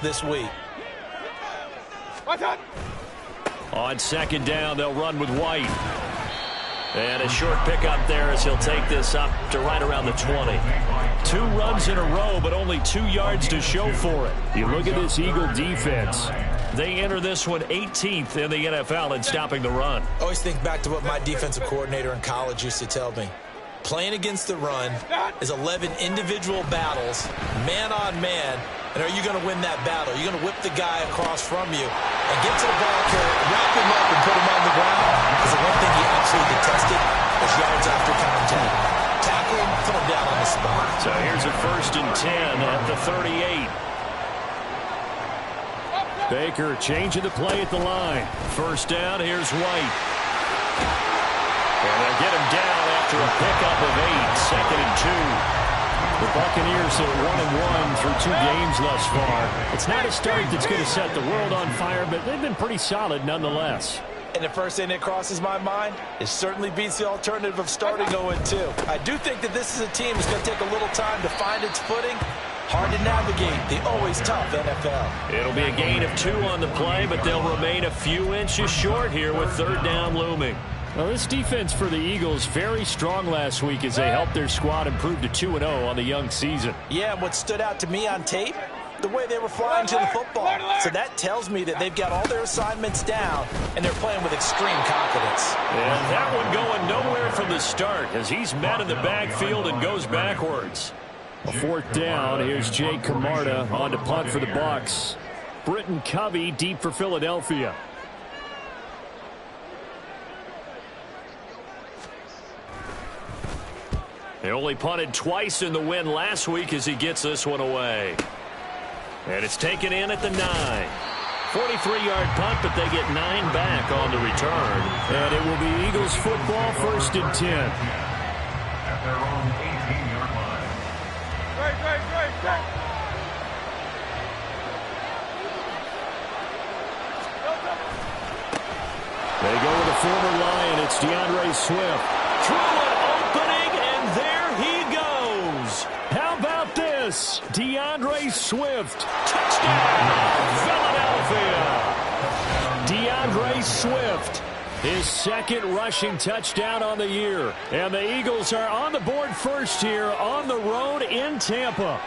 this week. On second down, they'll run with White. And a short pickup there as he'll take this up to right around the 20. 2 runs in a row, but only 2 yards to show for it. You look at this Eagle defense. They enter this one 18th in the NFL in stopping the run. I always think back to what my defensive coordinator in college used to tell me. Playing against the run is 11 individual battles, man on man. And are you going to win that battle? You're going to whip the guy across from you and get to the ball carrier, wrap him up, and put him on the ground. Because the one thing he absolutely detested was yards after contact. Tackle him, put him down on the spot. So here's a 1st and 10 at the 38. Baker changing the play at the line. 1st down, here's White. And they'll get him down after a pickup of 8, 2nd and 2. The Buccaneers are 1-1 through 2 games thus far. It's not a start that's going to set the world on fire, but they've been pretty solid nonetheless. And the first thing that crosses my mind, it certainly beats the alternative of starting 0-2. I do think that this is a team that's going to take a little time to find its footing. Hard to navigate the always tough NFL. It'll be a gain of 2 on the play, but they'll remain a few inches short here with 3rd down looming. Well, this defense for the Eagles very strong last week as they helped their squad improve to 2-0 on the young season. Yeah, and what stood out to me on tape, the way they were flying to the football. So that tells me that they've got all their assignments down, and they're playing with extreme confidence. And that one going nowhere from the start as he's met in the backfield and goes backwards. A 4th down. Here's Jake Camarda on to punt for the Bucs. Britton Covey deep for Philadelphia. They only punted twice in the win last week as he gets this one away. And it's taken in at the 9. 43-yard punt, but they get 9 back on the return. And it will be Eagles football, 1st and 10. At their own 18-yard line. Great. They go with a former Lion. It's DeAndre Swift. Through an opening, and there he goes. How about this? DeAndre Swift. Touchdown, Philadelphia. DeAndre Swift. His 2nd rushing touchdown on the year. And the Eagles are on the board first here on the road in Tampa.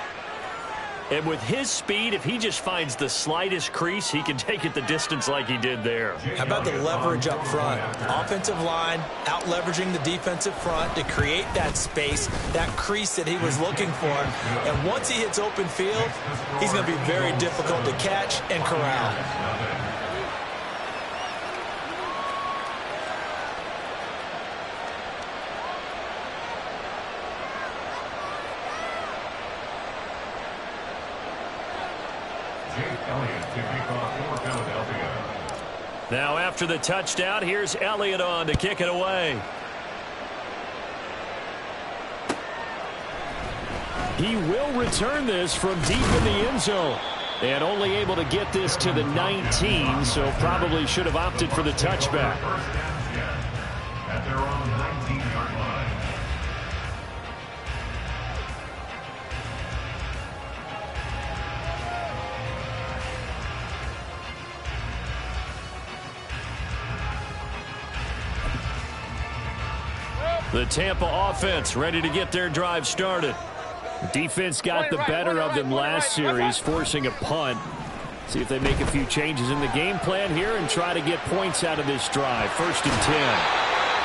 And with his speed, if he just finds the slightest crease, he can take it the distance like he did there. How about the leverage up front? Offensive line out-leveraging the defensive front to create that space, that crease that he was looking for. And once he hits open field, he's going to be very difficult to catch and corral. Now after the touchdown, here's Elliott on to kick it away. He will return this from deep in the end zone. And only able to get this to the 19, so probably should have opted for the touchback. At their own 19-yard line. The Tampa offense ready to get their drive started. The defense got the better of them last series, forcing a punt. See if they make a few changes in the game plan here and try to get points out of this drive. 1st and 10.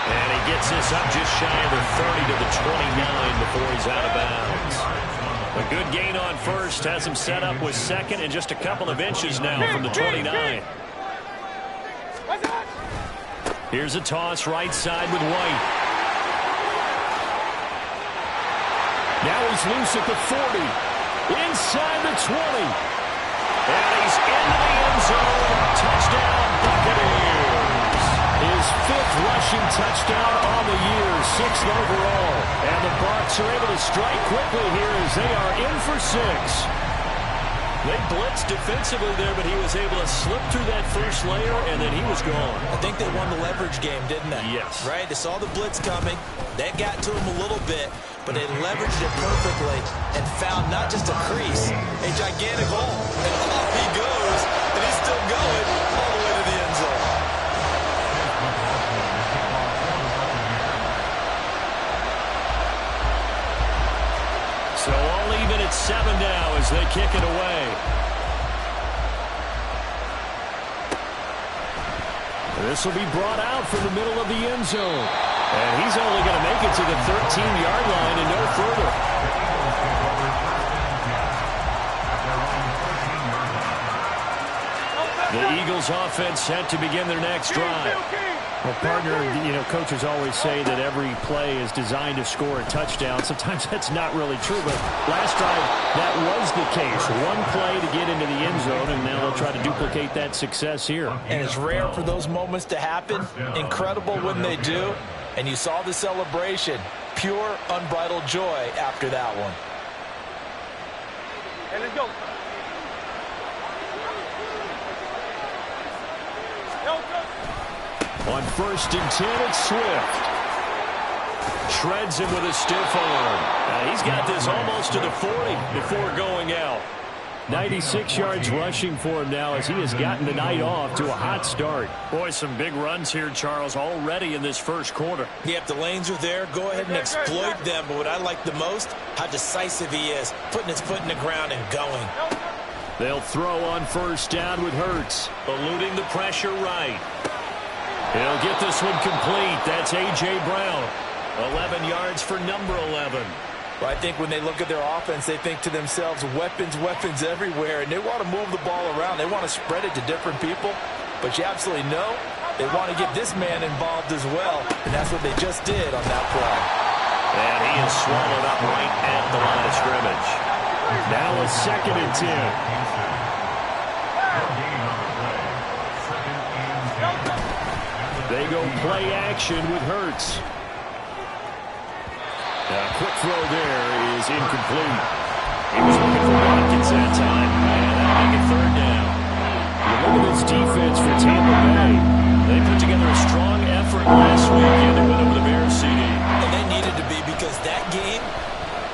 And he gets this up just shy of the 30 to the 29 before he's out of bounds. A good gain on 1st has him set up with 2nd and just a couple of inches now from the 29. Here's a toss right side with White. Now he's loose at the 40, inside the 20, and he's into the end zone. Touchdown, Buccaneers. His 5th rushing touchdown on the year, 6th overall. And the Bucs are able to strike quickly here as they are in for 6. They blitzed defensively there, but he was able to slip through that first layer, and then he was gone. I think they won the leverage game, didn't they? Yes. Right? They saw the blitz coming. That got to him a little bit, but they leveraged it perfectly and found not just a crease, a gigantic hole. And This will be brought out from the middle of the end zone. And he's only going to make it to the 13-yard line and no further. The Eagles offense set to begin their next drive. Well, partner, coaches always say that every play is designed to score a touchdown. Sometimes that's not really true, but last drive, that was the case. One play to get into the end zone, and now they'll try to duplicate that success here. And it's rare for those moments to happen. Incredible when they do. And you saw the celebration. Pure, unbridled joy after that one. Hey, let's go. On 1st and 10, it's Swift. Shreds him with a stiff arm. He's got this almost to the 40 before going out. 96 yards rushing for him now as he has gotten the night off to a hot start. Boy, some big runs here, Charles, already in this first quarter. Yeah, if the lanes are there, go ahead and exploit them. But what I like the most, how decisive he is, putting his foot in the ground and going. They'll throw on 1st down with Hurts, eluding the pressure right. He'll get this one complete. That's A.J. Brown. 11 yards for number 11. Well, I think when they look at their offense, they think to themselves, weapons, weapons everywhere, and they want to move the ball around. They want to spread it to different people, but you absolutely know they want to get this man involved as well, and that's what they just did on that play. And he is swallowed up right at the line of scrimmage. Now a 2nd and 10. They go play action with Hurts. A quick throw there is incomplete. He was looking for Watkins that time. And that'll make it 3rd down. You look at this defense for Tampa Bay. They put together a strong effort last weekend to win over the Bears, CD. And they needed to be, because that game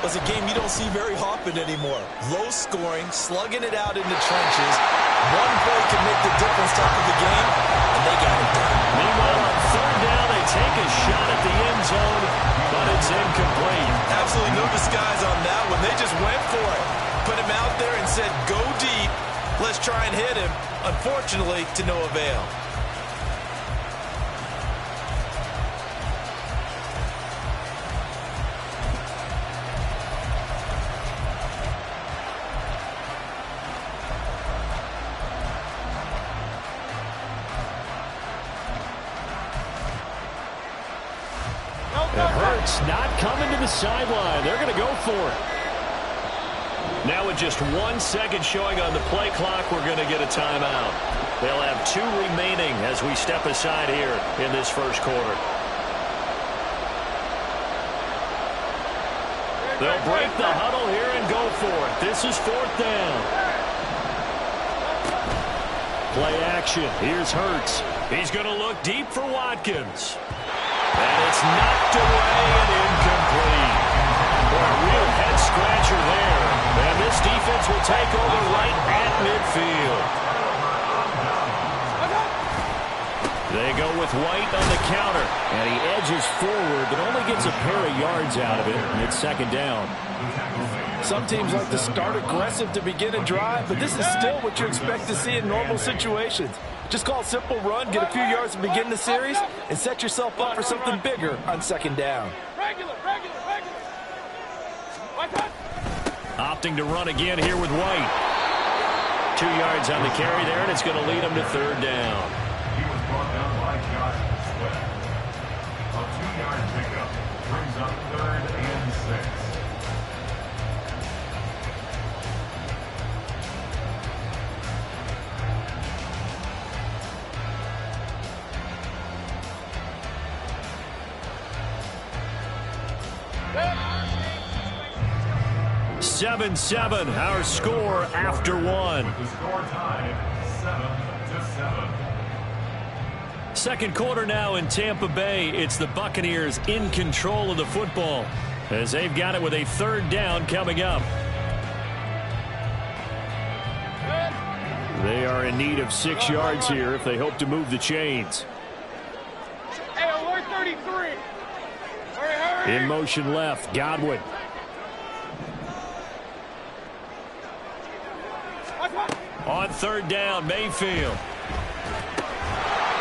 was a game you don't see very often anymore. Low scoring, slugging it out in the trenches. One play can make the difference type of the game, and they got it done. Meanwhile, on 3rd down, they take a shot at the end zone, but it's incomplete. Absolutely no disguise on that one. They just went for it. Put him out there and said, go deep. Let's try and hit him. Unfortunately, to no avail. Not coming to the sideline. They're going to go for it. Now with just 1 second showing on the play clock, we're going to get a timeout. They'll have 2 remaining as we step aside here in this first quarter. They'll break the huddle here and go for it. This is 4th down. Play action. Here's Hurts. He's going to look deep for Watkins. And it's knocked away and incomplete. Boy, a real head-scratcher there. And this defense will take over right at midfield. They go with White on the counter. And he edges forward, but only gets a pair of yards out of it. And it's 2nd down. Some teams like to start aggressive to begin a drive, but this is still what you expect to see in normal situations. Just call a simple run, get a few yards to begin the series, and set yourself up for something bigger on 2nd down. Opting to run again here with White. 2 yards on the carry there, and it's going to lead him to 3rd down. He was brought down by Josh Swift. A 2-yard pickup brings up 3rd and 6. Seven, our score after 1. The score tied 7-7. Second quarter now in Tampa Bay. It's the Buccaneers in control of the football as they've got it with a 3rd down coming up. They are in need of 6 yards here if they hope to move the chains. Hey, alert 33. Hurry. In motion left, Godwin. On 3rd down, Mayfield.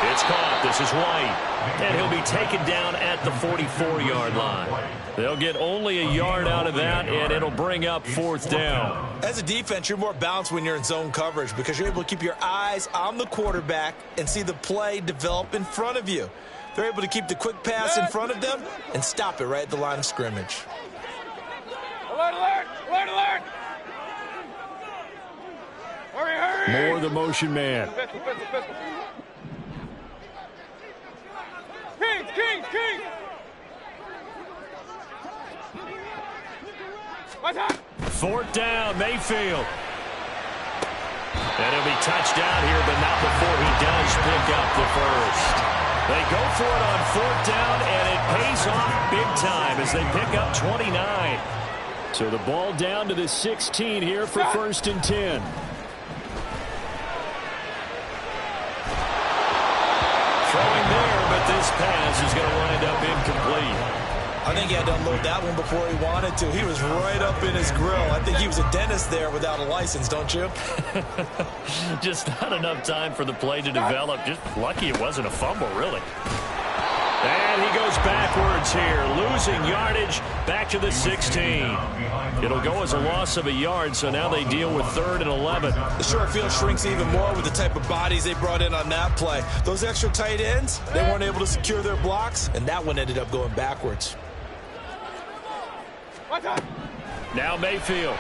It's caught. This is White. And he'll be taken down at the 44-yard line. They'll get only a yard out of that, and it'll bring up 4th down. As a defense, you're more balanced when you're in zone coverage because you're able to keep your eyes on the quarterback and see the play develop in front of you. They're able to keep the quick pass in front of them and stop it right at the line of scrimmage. Alert, alert! Alert, alert! Hurry, hurry! More the motion man. Pistol, pistol, pistol. Kings, Kings, Kings! What's up? 4th down, Mayfield. And he'll be touchdown here, but not before he does pick up the first. They go for it on 4th down, and it pays off big time as they pick up 29. So the ball down to the 16 here for 1st and 10. Throwing there, but this pass is going to wind up incomplete. I think he had to unload that one before he wanted to. He was right up in his grill. I think he was a dentist there without a license, don't you? Just not enough time for the play to develop. Just lucky it wasn't a fumble, really. And he goes backwards here, losing yardage back to the 16. It'll go as a loss of a yard, so now they deal with 3rd and 11. The short field shrinks even more with the type of bodies they brought in on that play. Those extra tight ends, they weren't able to secure their blocks, and that one ended up going backwards. Now Mayfield.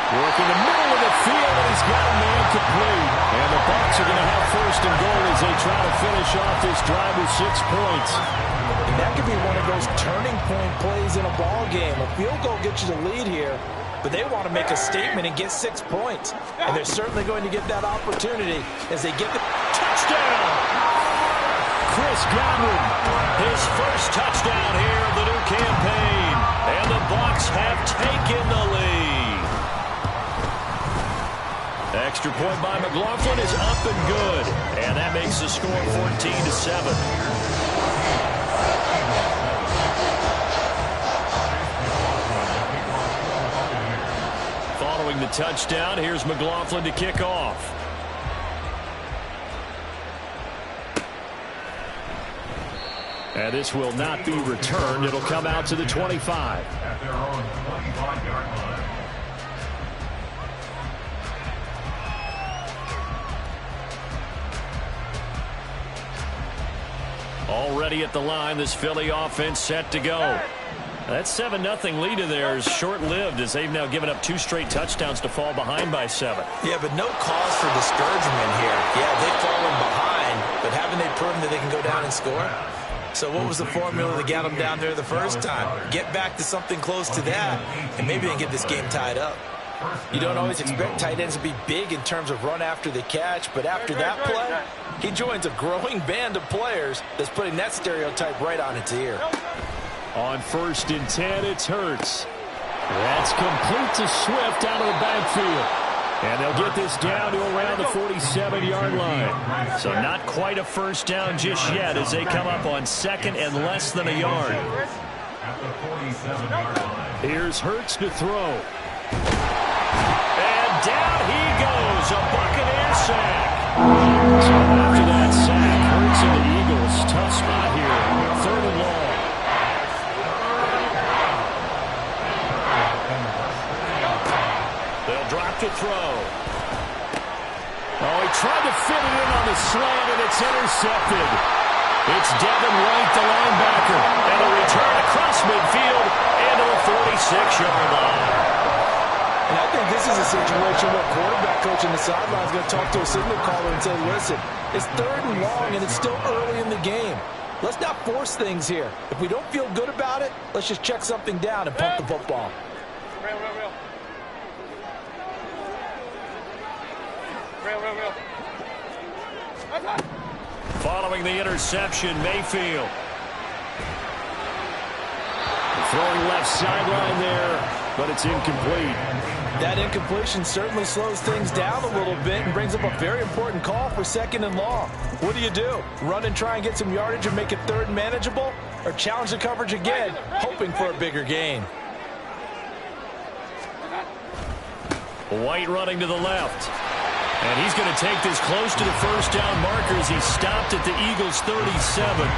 Working the middle of the field, and he's got a man complete. And the Bucs are going to have 1st and goal as they try to finish off this drive with 6 points. And that could be one of those turning point plays in a ball game. A field goal gets you the lead here, but they want to make a statement and get 6 points. And they're certainly going to get that opportunity as they get the touchdown. Chris Godwin, his first touchdown here of the new campaign. And the Bucs have taken the lead. Extra point by McLaughlin is up and good. And that makes the score 14-7. Following the touchdown, here's McLaughlin to kick off. And this will not be returned. It'll come out to the 25. At their own 25-yard line. Already at the line, this Philly offense set to go. That 7-0 lead of theirs short-lived as they've now given up 2 straight touchdowns to fall behind by 7. Yeah, but no cause for discouragement here. Yeah, they've fallen behind, but haven't they proven that they can go down and score? So what was the formula that got them down there the first time? Get back to something close to that, and maybe they can get this game tied up. You don't always expect tight ends to be big in terms of run after the catch, but after that play, he joins a growing band of players that's putting that stereotype right on its ear. On 1st and 10, it's Hurts. That's complete to Swift out of the backfield. And they'll get this down to around the 47-yard line. So not quite a first down just yet as they come up on 2nd and less than a yard. At the 47-yard line. Here's Hurts to throw. And down he goes, a Buccaneer sack. So after that sack, Hurts and the Eagles, tough spot here, 3rd and long. They'll drop to throw. Oh, he tried to fit it in on the slant, and it's intercepted. It's Devin White, the linebacker, and a return across midfield and to the 46-yard line. And I think this is a situation where quarterback coach in the sideline is going to talk to a signal caller and say, listen, it's 3rd and long, and it's still early in the game. Let's not force things here. If we don't feel good about it, let's just check something down and pump the football. Real. Following the interception, Mayfield. Throwing left sideline there, but it's incomplete. That incompletion certainly slows things down a little bit and brings up a very important call for 2nd and long. What do? Run and try and get some yardage and make it 3rd and manageable? Or challenge the coverage again, hoping for a bigger gain? White running to the left. And he's going to take this close to the first down marker as he stopped at the Eagles' 37.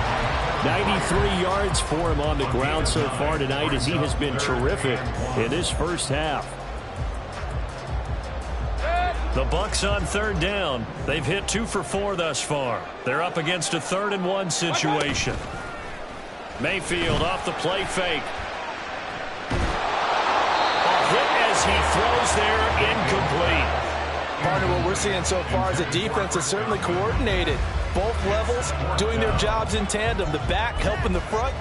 93 yards for him on the ground so far tonight as he has been terrific in this first half. The Bucs on third down. They've hit 2 for 4 thus far. They're up against a 3rd and 1 situation. Mayfield off the play fake. A hit as he throws there, incomplete. Partner, what we're seeing so far is a defense that's certainly coordinated. Both levels doing their jobs in tandem. The back helping the front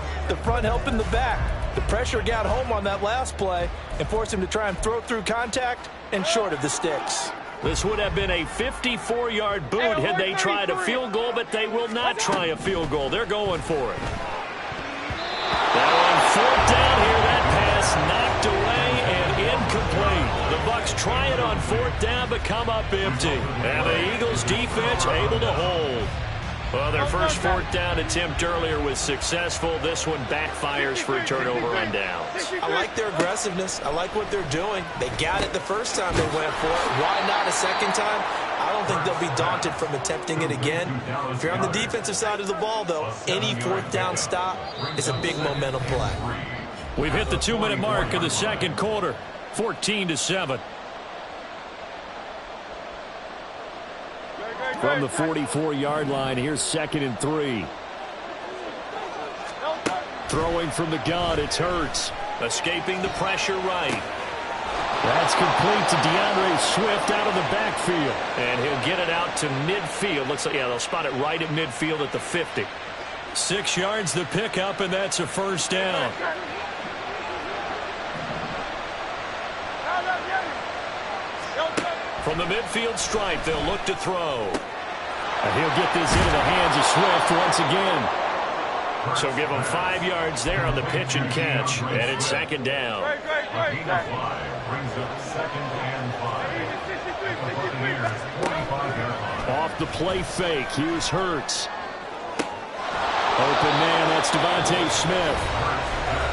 helping the back. The pressure got home on that last play and forced him to try and throw through contact and short of the sticks. This would have been a 54-yard boot had they tried a field goal, but they will not try a field goal. They're going for it. Now on 4th down here, that pass knocked away and incomplete. The Bucs try it on 4th down, but come up empty. And the Eagles defense able to hold. Well, their first 4th down attempt earlier was successful. This one backfires for a turnover on downs. I like their aggressiveness. I like what they're doing. They got it the first time they went for it. Why not a second time? I don't think they'll be daunted from attempting it again. If you're on the defensive side of the ball, though, any 4th down stop is a big momentum play. We've hit the 2-minute mark of the second quarter, 14-7. From the 44-yard line, here's 2nd and 3. Throwing from the gun, it's Hurts. Escaping the pressure right. That's complete to DeAndre Swift out of the backfield. And he'll get it out to midfield. Looks like, yeah, they'll spot it right at midfield at the 50. 6 yards the pickup, and that's a first down. From the midfield stripe, they'll look to throw. And he'll get this into the hands of Swift once again. So give him 5 yards there on the pitch and catch. And it's 2nd down. Brings up 2nd and 5. Off the play fake, here's Hurts. Open man, that's Devontae Smith.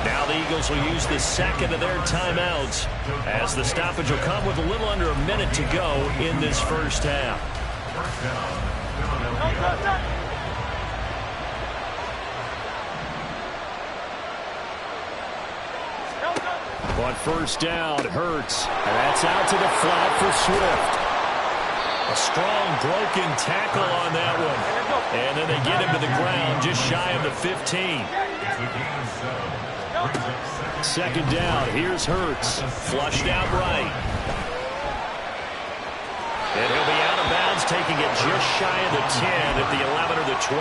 Now the Eagles will use the second of their timeouts as the stoppage will come with a little under a minute to go in this first half. On first down, Hurts. And that's out to the flat for Swift. A strong broken tackle on that one. And then they get him to the ground just shy of the 15. 2nd down, here's Hurts. Flushed out right. And he'll be out of bounds, taking it just shy of the 10 at the 11 or the 12.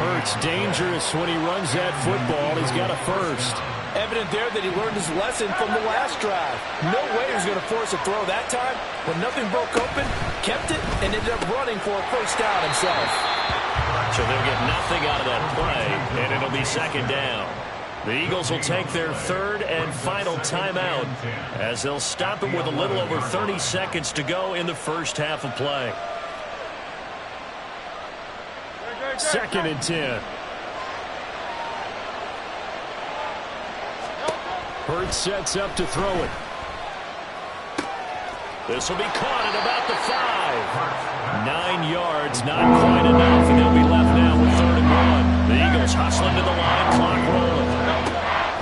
Hurts dangerous when he runs that football. He's got a first. Evident there that he learned his lesson from the last drive. No way he was going to force a throw that time. When nothing broke open, kept it, and ended up running for a first down himself. So they'll get nothing out of that play, and it'll be 2nd down. The Eagles will take their 3rd and final timeout as they'll stop it with a little over 30 seconds to go in the first half of play. 2nd and 10. Hurts sets up to throw it. This will be caught at about the 5. 9 yards, not quite enough, and they'll be left now with 3rd and 1. The Eagles hustling to the line, clock rolling.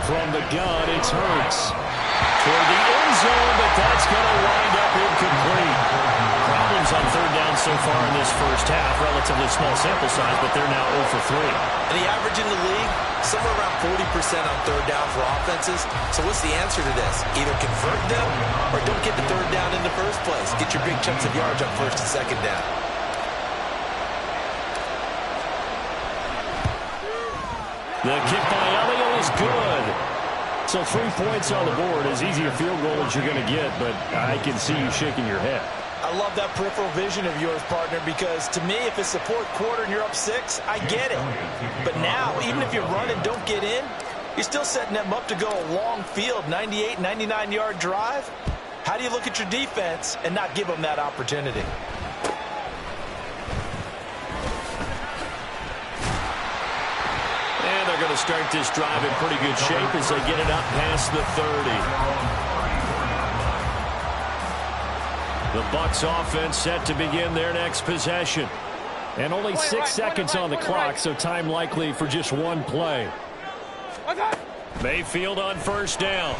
From the gun, it's Hurts. Toward the end zone, but that's going to wind up incomplete. Problems on 3rd down so far in this first half. Relatively small sample size, but they're now 0 for 3. And the average in the league, somewhere around 40% on 3rd down for offenses. So what's the answer to this? Either convert them or don't get the 3rd down in the first place. Get your big chunks of yards on 1st and 2nd down. The kick by Elliott is good. So 3 points on the board, as easy a field goal as you're going to get, but I can see you shaking your head. I love that peripheral vision of yours, partner, because to me, if it's the 4th quarter and you're up 6, I get it. But now, even if you run and don't get in, you're still setting them up to go a long field, 98, 99-yard drive. How do you look at your defense and not give them that opportunity? And they're going to start this drive in pretty good shape as they get it up past the 30. The Bucs offense set to begin their next possession. And only 6 seconds on the clock, so time likely for just one play. Mayfield on first down.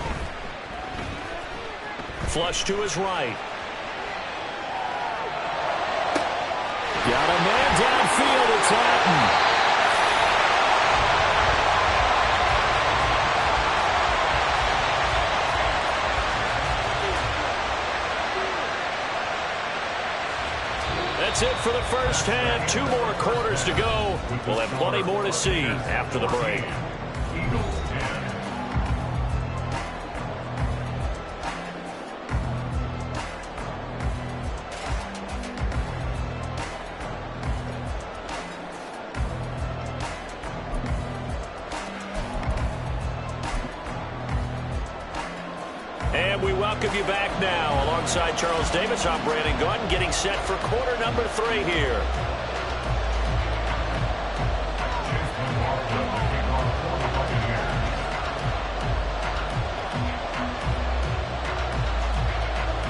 Flush to his right. Got a man downfield. It's Atten. That's it for the first half. 2 more quarters to go. We'll have plenty more to see after the break. Eagles 10. And we welcome you back now. Alongside Charles Davis, I'm Brandon Gordon, getting set for quarter number 3 here.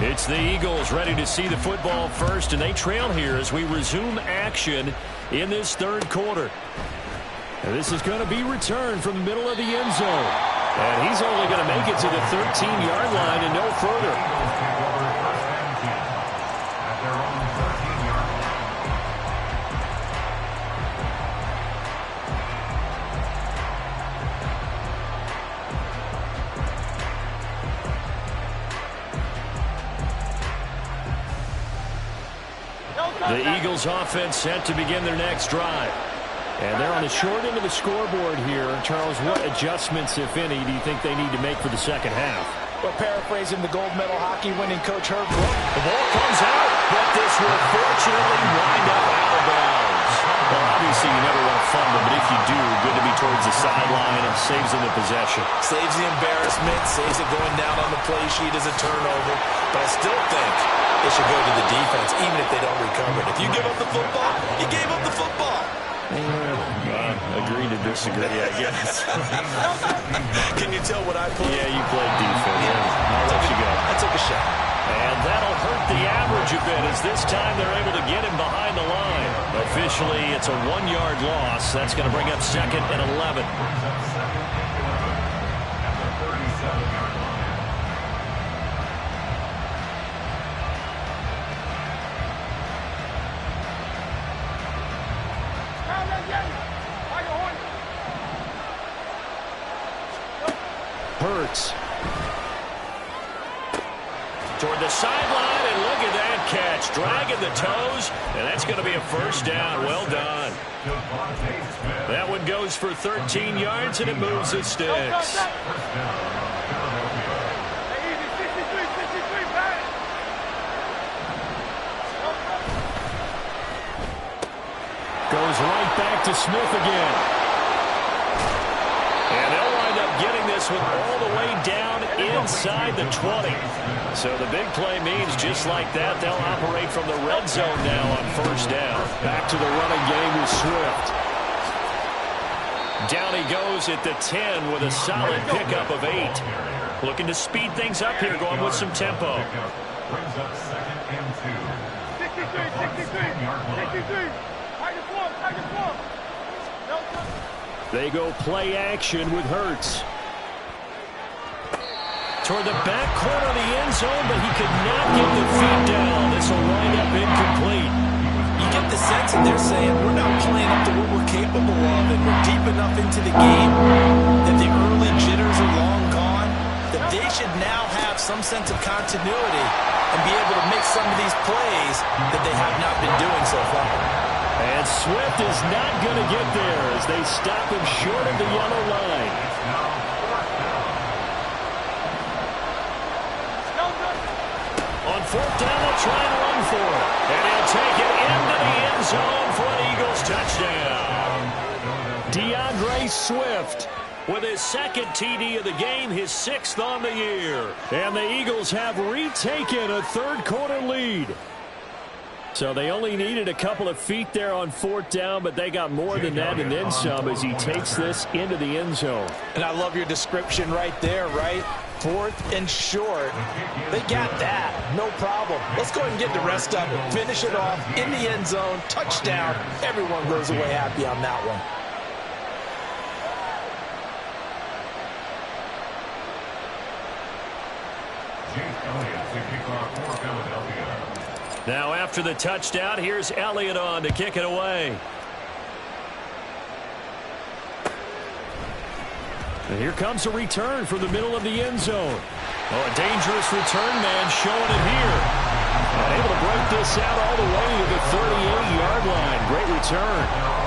It's the Eagles ready to see the football first, and they trail here as we resume action in this third quarter. And this is going to be returned from the middle of the end zone. And he's only going to make it to the 13-yard line and no further. The Eagles offense set to begin their next drive. And they're on the short end of the scoreboard here. Charles, what adjustments, if any, do you think they need to make for the second half? Well, paraphrasing the gold medal hockey winning coach Herb Brooks. The ball comes out, but this will fortunately wind up out of bounds. Well, obviously you never want to fumble, but if you do, good to be towards the sideline and saves them the possession. Saves the embarrassment, saves it going down on the play sheet as a turnover. But I still think it should go to the defense, even if they don't recover it. If you give up the football, you gave up the football. Agree to disagree, I guess. Can you tell what I played? Yeah, you played defense. Yeah. I'll let you go. I took a shot. And that'll hurt the average a bit as this time they're able to get him behind the line. Officially, it's a 1-yard loss. That's going to bring up 2nd and 11. Hurts. Toward the sideline, and look at that catch. Dragging the toes, and that's going to be a first down. Well done. That one goes for 13 yards, and it moves the sticks. Goes right back to Smith again. And they'll wind up getting this one all the way down inside the 20. So the big play means just like that, they'll operate from the red zone now on first down. Back to the running game with Swift. Down he goes at the 10 with a solid pickup of 8. Looking to speed things up here, going with some tempo. Brings up 2nd and 2. 63. They go play action with Hurts. Toward the back corner of the end zone, but he could not get the feet down. This will wind up incomplete. You get the sense that they're saying we're not playing up to what we're capable of, and we're deep enough into the game that the early jitters are long gone, that they should now have some sense of continuity and be able to make some of these plays that they have not been doing so far. And Swift is not going to get there as they stop him short of the yellow line. On 4th down, they'll try and run for it. And he'll take it into the end zone for an Eagles touchdown. DeAndre Swift with his 2nd TD of the game, his 6th on the year. And the Eagles have retaken a third quarter lead. So they only needed a couple of feet there on 4th down, but they got more than that and then some as he takes this into the end zone. And I love your description right there, right? 4th and short. They got that. No problem. Let's go ahead and get the rest of it. Finish it off in the end zone. Touchdown. Everyone goes away happy on that one. Now after the touchdown, here's Elliott on to kick it away. And here comes a return from the middle of the end zone. Oh, a dangerous return man showing it here. And able to break this out all the way to the 38-yard line. Great return.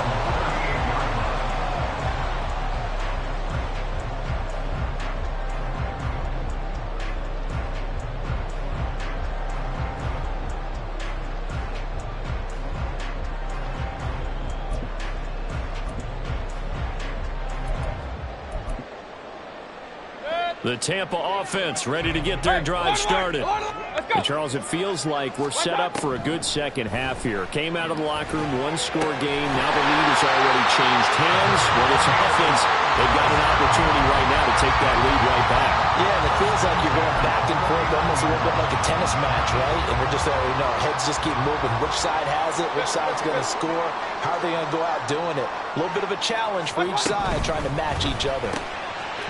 The Tampa offense ready to get their drive started. And Charles, it feels like we're set up for a good second half here. Came out of the locker room, one-score game. Now the lead has already changed hands. Well, it's offense. They've got an opportunity right now to take that lead right back. Yeah, and it feels like you're going back and forth, almost a little bit like a tennis match, right? And we're just already know. Heads just keep moving. Which side has it? Which side's going to score? How are they going to go out doing it? A little bit of a challenge for each side, trying to match each other.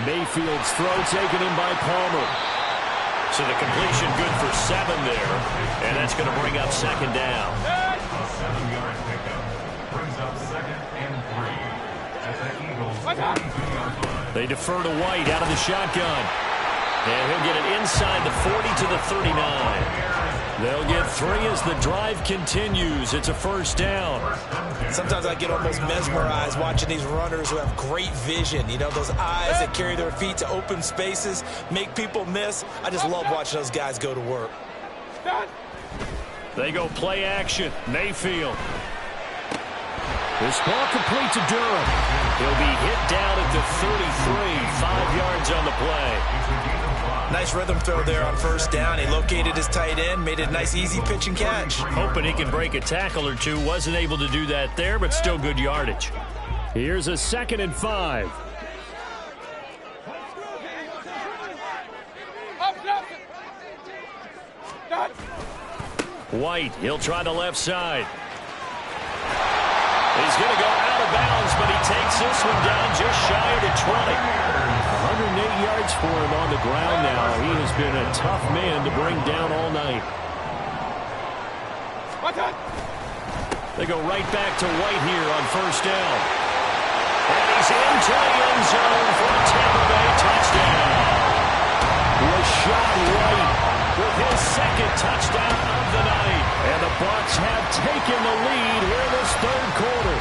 Mayfield's throw taken in by Palmer. So the completion good for 7 there. And that's going to bring up 2nd down. A 7-yard pickup brings up 2nd and 3 at the Eagles' 42-yard line. They defer to White out of the shotgun. And he'll get it inside the 40 to the 39. They'll get 3 as the drive continues. It's a 1st down. Sometimes I get almost mesmerized watching these runners who have great vision. You know, those eyes that carry their feet to open spaces, make people miss. I just love watching those guys go to work. They go play action. Mayfield. This ball complete to Durham. He'll be hit down at the 33, 5 yards on the play. Nice rhythm throw there on 1st down. He located his tight end, made it a nice, easy pitch and catch. Hoping he can break a tackle or two. Wasn't able to do that there, but still good yardage. Here's a 2nd and 5. White, he'll try the left side. He's going to go out of bounds, but he takes this one down just shy of the 20. 108 yards for him on the ground now. He has been a tough man to bring down all night. They go right back to White here on 1st down. And he's into the end zone for a Tampa Bay touchdown. Rashad White with his 2nd touchdown of the night. And the Bucs have taken the lead here in this 3rd quarter.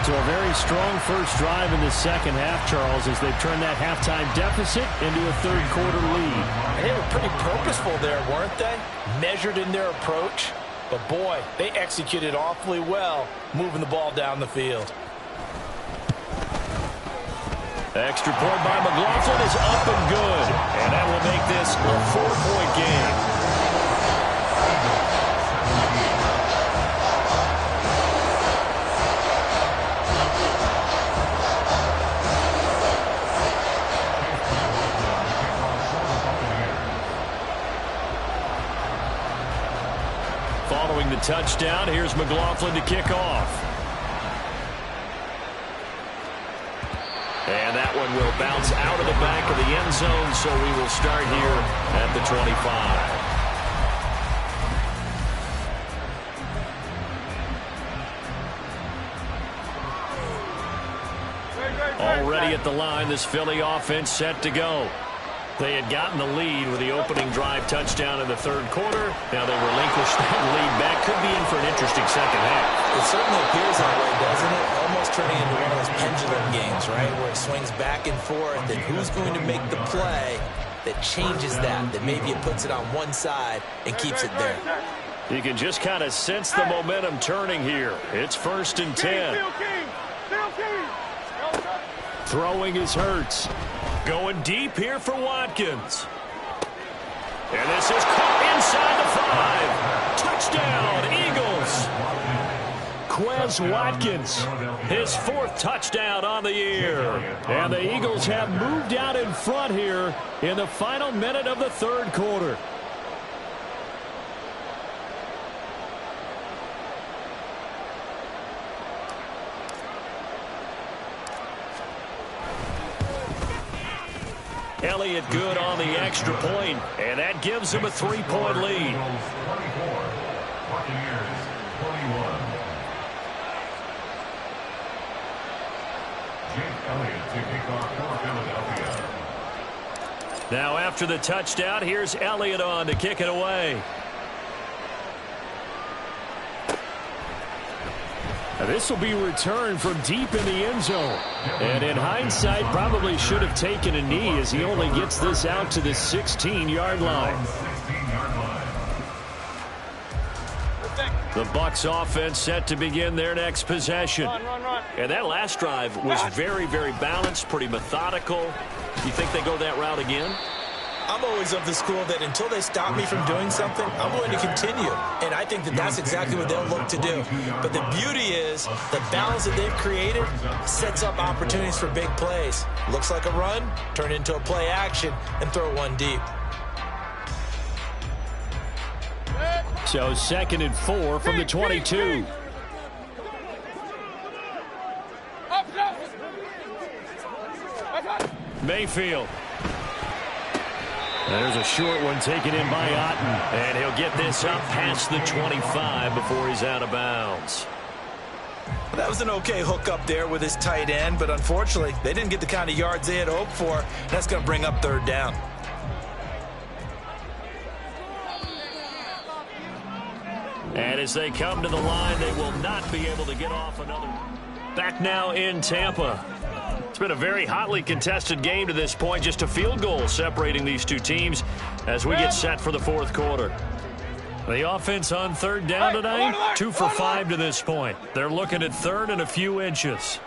So a very strong first drive in the second half, Charles, as they've turned that halftime deficit into a 3rd quarter lead. They were pretty purposeful there, weren't they? Measured in their approach. But, boy, they executed awfully well, moving the ball down the field. Extra point by McLaughlin is up and good. And that will make this a 4-point game. Following the touchdown, here's McLaughlin to kick off. And that one will bounce out of the back of the end zone, so we will start here at the 25. Already at the line, this Philly offense set to go. They had gotten the lead with the opening drive touchdown in the 3rd quarter. Now they relinquished that lead back. Could be in for an interesting second half. It certainly appears that way, doesn't it? Almost turning into one of those pendulum games, right, where it swings back and forth, and who's going to make the play that changes that maybe it puts it on one side and keeps it there. You can just kind of sense the momentum turning here. It's 1st and 10. Throwing is Hurts. Going deep here for Watkins. And this is caught inside the 5. Touchdown, Quez Watkins, his 4th touchdown on the year. And the Eagles have moved out in front here in the final minute of the 3rd quarter. Elliott good on the extra point, and that gives him a 3-point lead. Now after the touchdown, here's Elliott on to kick it away. This will be returned from deep in the end zone. And in hindsight, probably should have taken a knee as he only gets this out to the 16-yard line. The Bucs offense set to begin their next possession. And that last drive was very, very balanced, pretty methodical. You think they go that route again? I'm always of the school that until they stop me from doing something, I'm going to continue. And I think that that's exactly what they'll look to do. But the beauty is the balance that they've created sets up opportunities for big plays. Looks like a run, turn it into a play action, and throw one deep. So 2nd and 4 from the 22. Mayfield. There's a short one taken in by Otten. And he'll get this up past the 25 before he's out of bounds. That was an okay hook up there with his tight end, but unfortunately, they didn't get the kind of yards they had hoped for. That's going to bring up 3rd down. And as they come to the line, they will not be able to get off another. Back now in Tampa. It's been a very hotly contested game to this point. Just a field goal separating these two teams as we get set for the 4th quarter. The offense on 3rd down tonight, 2 for 5 to this point. They're looking at 3rd and a few inches.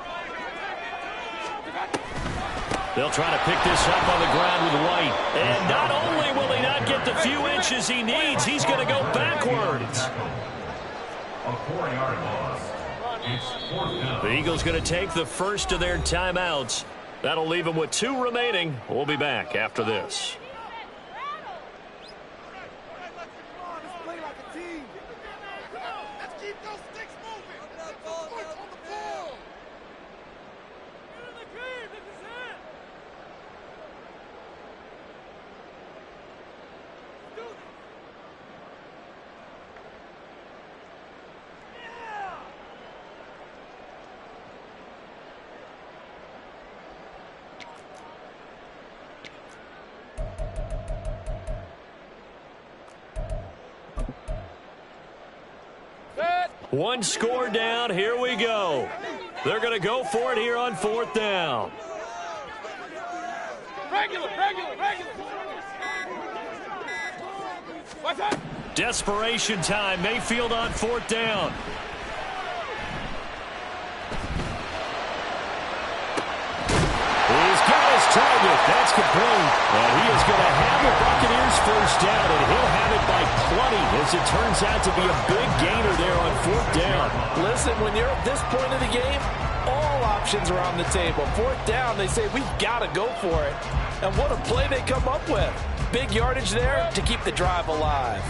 They'll try to pick this up on the ground with White. And not only will he not get the few inches he needs, he's going to go backwards. A 4-yard loss. It's 4th down. The Eagles going to take the first of their timeouts. That'll leave them with 2 remaining. We'll be back after this. One score down. Here we go. They're going to go for it here on 4th down. Regular. What's up? Desperation time. Mayfield on 4th down. He's got his target. That's complete. And he is going to have the Buccaneers first down, and he'll have it by plenty as it turns out to be a big gainer there on 4th down. Listen, when you're at this point of the game, all options are on the table. 4th down, they say, we've got to go for it. And what a play they come up with. Big yardage there to keep the drive alive.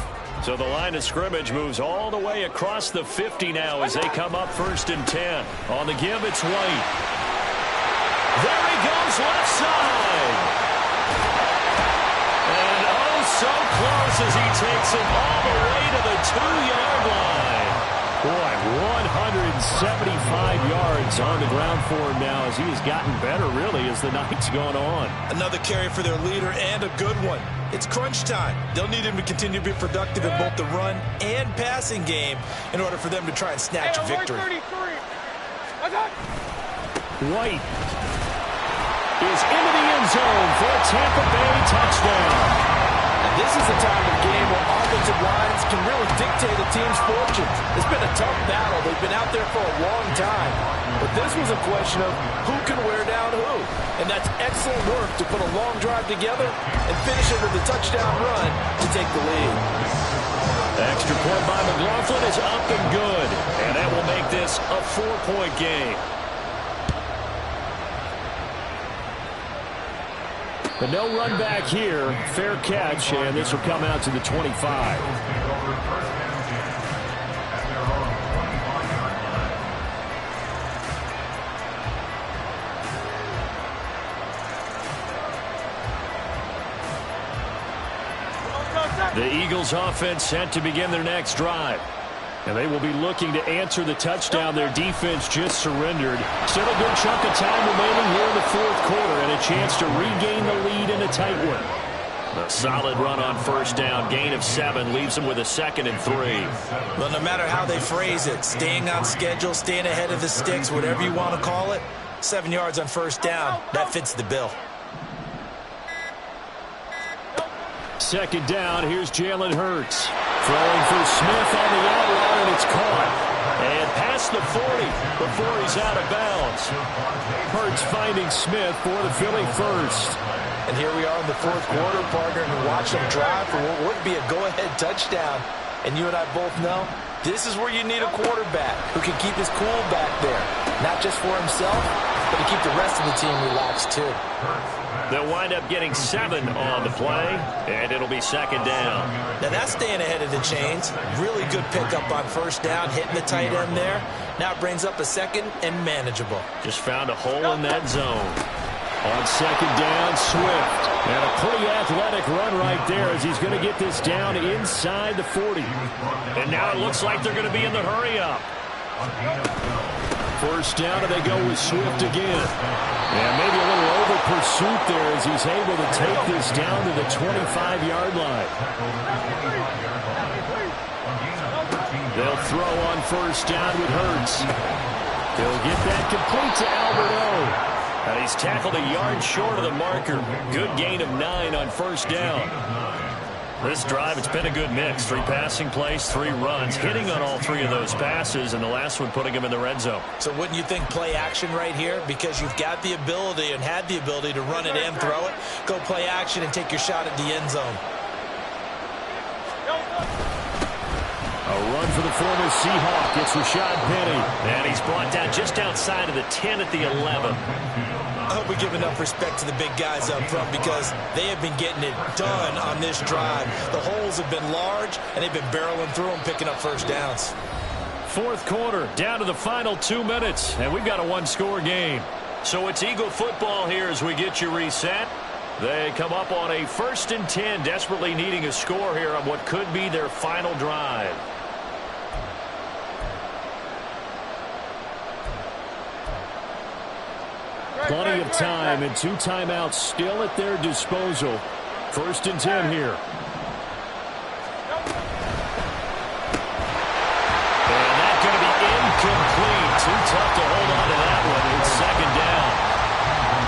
So the line of scrimmage moves all the way across the 50 now as they come up 1st and 10. On the give, it's White. There he goes, left side. And oh, so close as he takes it all the way to the 2-yard line. Boy, 175 yards on the ground for him now as he has gotten better, really, as the night's gone on. Another carry for their leader and a good one. It's crunch time. They'll need him to continue to be productive in both the run and passing game in order for them to try and snatch a victory. White is into the end zone for a Tampa Bay touchdown. And this is the time of the game where offensive lines can really dictate a team's fortunes. It's been a tough battle. They've been out there for a long time. But this was a question of who can wear down who. And that's excellent work to put a long drive together and finish it with a touchdown run to take the lead. Extra point by McLaughlin is up and good. And that will make this a 4-point game. But no run back here. Fair catch, and this will come out to the 25. The Eagles offense set to begin their next drive. And they will be looking to answer the touchdown their defense just surrendered. Still a good chunk of time remaining here in the fourth quarter and a chance to regain the lead in a tight one. A solid run on first down. Gain of 7 leaves them with a 2nd and 3. Well, no matter how they phrase it, staying on schedule, staying ahead of the sticks, whatever you want to call it, 7 yards on first down, that fits the bill. Second down, here's Jalen Hurts. Throwing for Smith on the out route, and it's caught. And past the 40 before he's out of bounds. Hurts finding Smith for the Philly first. And here we are in the fourth quarter, partner, and watch them drive for what would be a go-ahead touchdown. And you and I both know this is where you need a quarterback who can keep his cool back there. Not just for himself, but to keep the rest of the team relaxed too. They'll wind up getting 7 on the play, and it'll be second down. Now that's staying ahead of the chains. Really good pickup on first down, hitting the tight end there. Now it brings up a second and manageable. Just found a hole in that zone. On second down, Swift. And a pretty athletic run right there as he's going to get this down inside the 40. And now it looks like they're going to be in the hurry-up. First down, and they go with Swift again. And maybe a little over pursuit there as he's able to take this down to the 25-yard line. They'll throw on first down with Hurts. He'll get that complete to Albert O. And he's tackled a yard short of the marker. Good gain of 9 on first down. This drive, it's been a good mix. 3 passing plays, 3 runs, hitting on all 3 of those passes, and the last one putting him in the red zone. So wouldn't you think play action right here? Because you've got the ability and had the ability to run it and throw it. Go play action and take your shot at the end zone. A run for the former Seahawk. It's Rashad Penny. And he's brought down just outside of the 10 at the 11. I hope we give enough respect to the big guys up front because they have been getting it done on this drive. The holes have been large, and they've been barreling through them, picking up first downs. Fourth quarter, down to the final 2 minutes, and we've got a 1-score game. So it's Eagle football here as we get you reset. They come up on a 1st and 10, desperately needing a score here on what could be their final drive. Plenty of time and 2 timeouts still at their disposal. 1st and 10 here. And that's going to be incomplete. Too tough to hold on to that one. It's second down.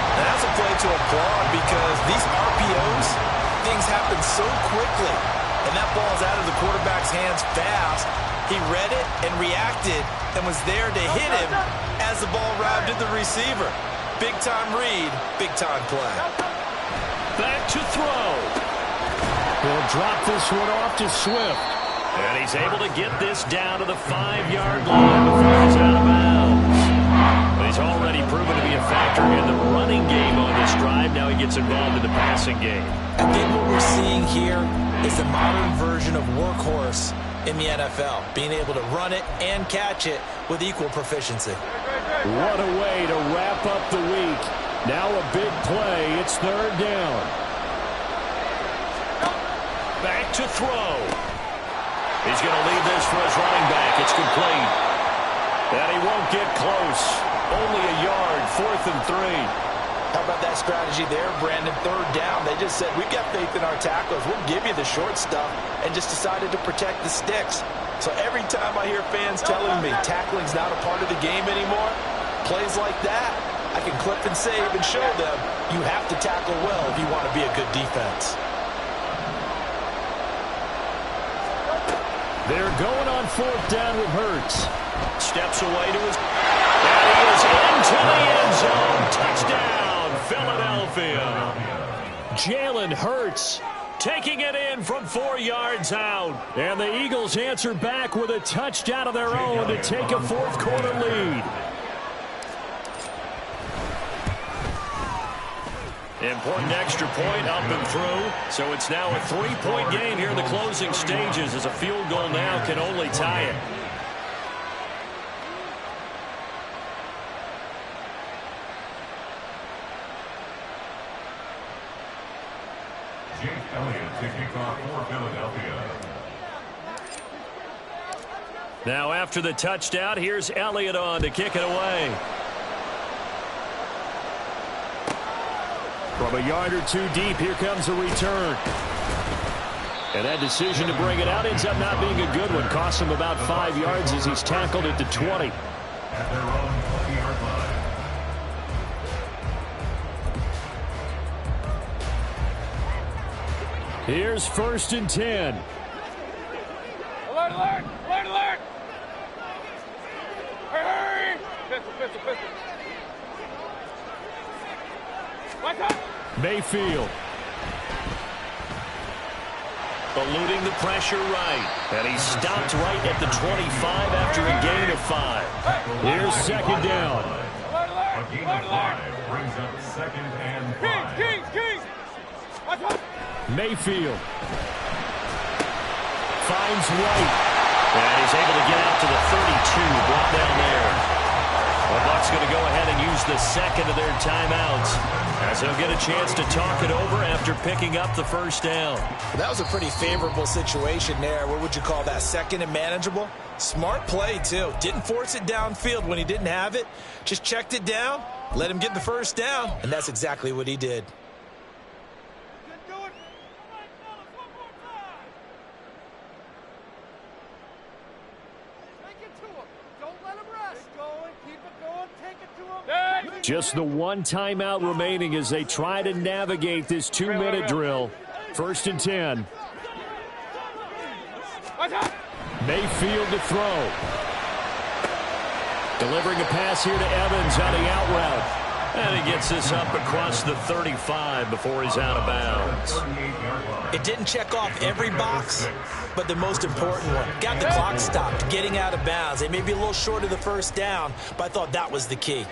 And that's a play to applaud because these RPOs, things happen so quickly. And that ball's out of the quarterback's hands fast. He read it and reacted and was there to hit him as the ball arrived at the receiver. Big-time read, big-time play. Back to throw. He'll drop this one off to Swift. And he's able to get this down to the 5-yard line before he's out of bounds. He's already proven to be a factor in the running game on this drive. Now he gets involved in the passing game. I think what we're seeing here is the modern version of workhorse in the NFL, being able to run it and catch it with equal proficiency. What a way to wrap up the week. Now a big play. It's 3rd down. Back to throw. He's going to leave this for his running back. It's complete. And he won't get close. Only a yard, 4th and 3. How about that strategy there, Brandon? 3rd down. They just said, we've got faith in our tacklers. We'll give you the short stuff, and just decided to protect the sticks. So every time I hear fans telling me tackling's not a part of the game anymore, plays like that, I can clip and save and show them you have to tackle well if you want to be a good defense. They're going on 4th down with Hurts. Steps away to his... And he is into the end zone. Touchdown, Philadelphia. Jalen Hurts taking it in from 4 yards out. And the Eagles answer back with a touchdown of their own to take a fourth-quarter lead. Important extra point up and through. So it's now a 3-point game here in the closing stages, as a field goal now can only tie it. Jake Elliott to kick off for Philadelphia. Now after the touchdown, here's Elliott on to kick it away. From a yard or two deep, here comes a return. And that decision to bring it out ends up not being a good one. Costs him about 5 yards as he's tackled at the 20. At their own 20-yard line. Here's 1st and 10. Alert, alert! Alert, alert! Hurry! Pistol, pistol, pistol. Watch out! Mayfield. Eluding the pressure right. And he stopped right at the 25 after a gain of 5. Here's 2nd down. Alert, alert! A gain Alert, of alert! 5 brings up 2nd and 5. Kings, Kings! Watch out! Mayfield. Finds White. And he's able to get out to the 32, brought down there. The Bucs going to go ahead and use the second of their timeouts, as they'll get a chance to talk it over after picking up the first down. That was a pretty favorable situation there. What would you call that? Second and manageable? Smart play, too. Didn't force it downfield when he didn't have it. Just checked it down, let him get the first down, and that's exactly what he did. Just the one timeout remaining as they try to navigate this 2-minute drill. 1st and 10. Mayfield to throw. Delivering a pass here to Evans on the out route. And he gets this up across the 35 before he's out of bounds. It didn't check off every box, but the most important one. Got the clock stopped, getting out of bounds. They may be a little short of the first down, but I thought that was the key.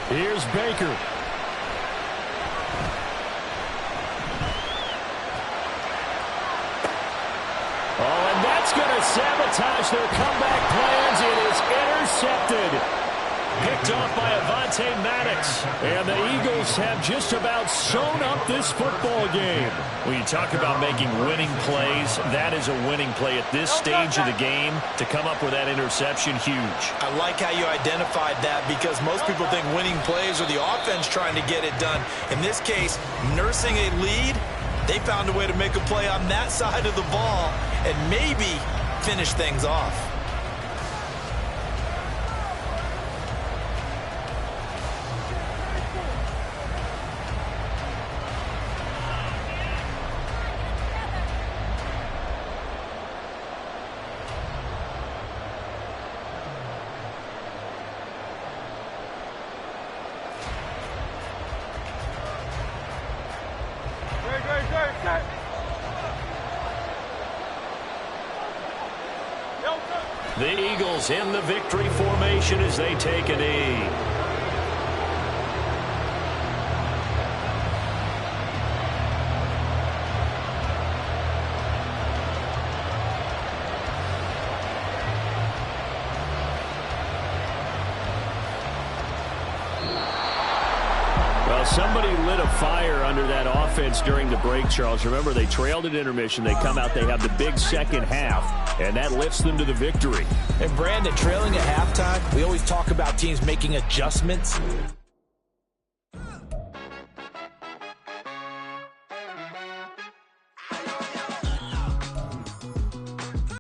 Here's Baker. Oh, and that's going to sabotage their comeback plans. It is intercepted. Picked off by Avonte Maddox. And the Eagles have just about sewn up this football game. When you talk about making winning plays, that is a winning play at this stage of the game. To come up with that interception, huge. I like how you identified that, because most people think winning plays are the offense trying to get it done. In this case, nursing a lead, they found a way to make a play on that side of the ball and maybe finish things off. The Eagles in the victory formation as they take a knee. Well, somebody lit a fire under that offense during the break, Charles. Remember, they trailed at intermission. They come out, they have the big second half, and that lifts them to the victory. And Brandon, trailing at halftime, we always talk about teams making adjustments.